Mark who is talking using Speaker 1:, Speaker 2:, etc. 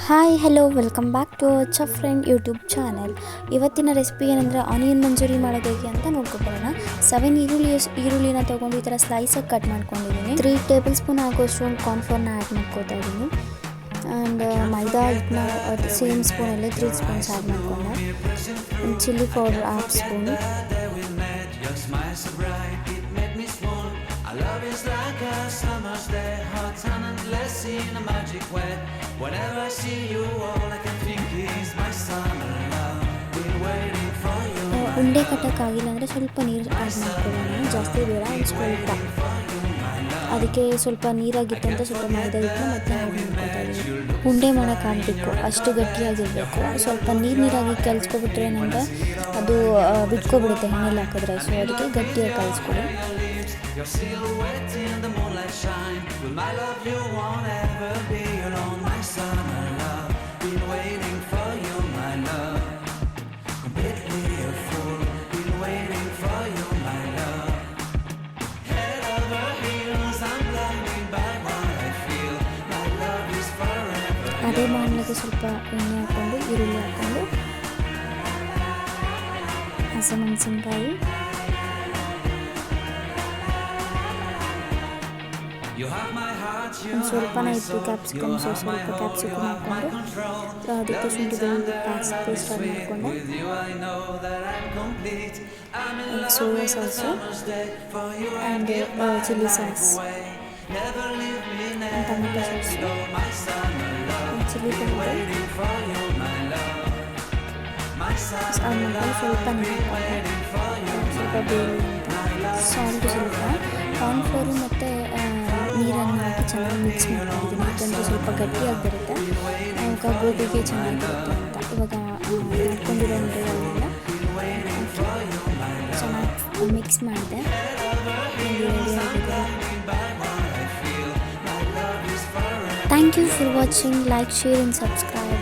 Speaker 1: Hi hello welcome back to chef friend YouTube channel. ಇವತ್ತಿನ recipe ಏನಂದರೆ onion manchurian ಮಾಡೋದು ಹೇಗೆ ಅಂತ ನೋಡ್ಕೊಬೋಣ. 7 ಈರುಳ್ಳಿನ ತೊಗೊಂಡು ಈ ಥರ ಸ್ಲೈಸಾಗಿ ಕಟ್ ಮಾಡ್ಕೊಂಡಿದ್ದೀನಿ. 3 ಟೇಬಲ್ ಸ್ಪೂನ್ ಆಗೋಷ್ಟು ಒಂದು ಕಾರ್ನ್ಫ್ಲೋರ್ನ ಆ್ಯಡ್ ಮಾಡ್ಕೊತಾ ಇದ್ದೀನಿ. ಆ್ಯಂಡ್ ಮೈದಾ ಹಿಟ್ಟನ್ನ ಸೇಮ್ ಸ್ಪೂನಲ್ಲಿ 3 ಸ್ಪೂನ್ಸ್ ಆ್ಯಡ್ ಮಾಡ್ಕೊಂಡೆ. Chilli powder 1/2 spoon. Our love is like a summer's day, hot and endless in a magic way. Whenever I see you, all I can think is my summer love. Been waiting for you. ಉಂಡೆ ಕಟ್ಟಕ್ಕಾಗಿಲ್ಲ ಅಂದರೆ ಸ್ವಲ್ಪ ನೀರು add ಮಾಡ್ಕೊಳ್ಳೋಣ, ಜಾಸ್ತಿ ಬೇಡ, ಒಂದು ಸ್ವಲ್ಪ. ಅದಕ್ಕೆ ಸ್ವಲ್ಪ ನೀರಾಗಿತ್ತು ಅಂತ ಸ್ವಲ್ಪ ಮೈದಾ ಹಿಟ್ಟನ್ನ ಮತ್ತೆ ಆ್ಯಡ್ ಮಾಡ್ಕೊತಾ ಇದ್ದೀನಿ. ಉಂಡೆ ಮಾಡೋಕ್ಕಾಗಬೇಕು, ಅಷ್ಟು ಗಟ್ಟಿಯಾಗಿರಬೇಕು. ಸ್ವಲ್ಪ ನೀರಾಗಿ ಕಲಿಸ್ಕೊಬಿಟ್ರೆ ನನಗೆ ಅದು ಬಿಟ್ಕೊಬಿಡುತ್ತೆ ಎಣ್ಣೆಲಿ ಹಾಕಿದ್ರೆ. ಸೊ ಅದಕ್ಕೆ ಗಟ್ಟಿಯಾಗಿ ಕಲಿಸ್ಕೊಡಿ. Your silhouette in the moonlight shine. With my love you won't ever be alone. My summer love, been waiting for you, my love. Completely a fool, been waiting for you, my love. Head over heels, I'm blinded by what I feel. My love is forever. ಅದೇ ಬಾಣಲೆಗೆ ಸ್ವಲ್ಪ ಎಣ್ಣೆ ಹಾಕ್ಕೊಂಡು ಈರುಳ್ಳಿ ಹಾಕ್ಕೊಂಡು ಹಸಿಮೆಣಸಿನ್ಕಾಯಿ, ಒಂದು ಸ್ವಲ್ಪನ ಇತ್ತು capsicum, ಸ್ವಲ್ಪ ಕ್ಯಾಪ್ಸಿಕಮ್ ಹಾಕ್ಕೊಂಡು ಅದಕ್ಕೆ ಶುಂಠಿ ಬೆಳ್ಳುಳ್ಳಿ ಪೇಸ್ಟ್ ಆ್ಯಡ್ ಮಾಡಿಕೊಂಡೆ. Soya sauce and chilli sauce, tomato sauce, chilli powder ಆಮೇಲೆ ಸ್ವಲ್ಪ ನೀರು ಹಾಕ್ಕೊಂಡು ಸ್ವಲ್ಪ ಬೇಳೆ ಅಂತ ಸಾಲ್ಟ್, ಸ್ವಲ್ಪ ಕಾರ್ನ್ಫ್ಲೋರು ಮತ್ತು ನೀರನ್ನು ಹಾಕಿ ಚೆನ್ನಾಗಿ ಮಿಕ್ಸ್ ಮಾಡ್ಕೊಂಡಿದ್ದೀನಿ. ಯಾಕಂದರೆ ಸ್ವಲ್ಪ ಗಟ್ಟಿಯಾಗಿ ಬರುತ್ತೆ, ಆವಾಗ ಗೋಬಿಗೆ ಚೆನ್ನಾಗಿರುತ್ತೆ ಅಂತ. ಇವಾಗ ಮಾಡ್ಕೊಂಡಿರೋ ಉಂಡೆಗಳನ್ನೆಲ್ಲ ಚೆನ್ನಾಗಿ ಮಿಕ್ಸ್ ಮಾಡಿದೆ. Thank you for watching. Like, share and subscribe.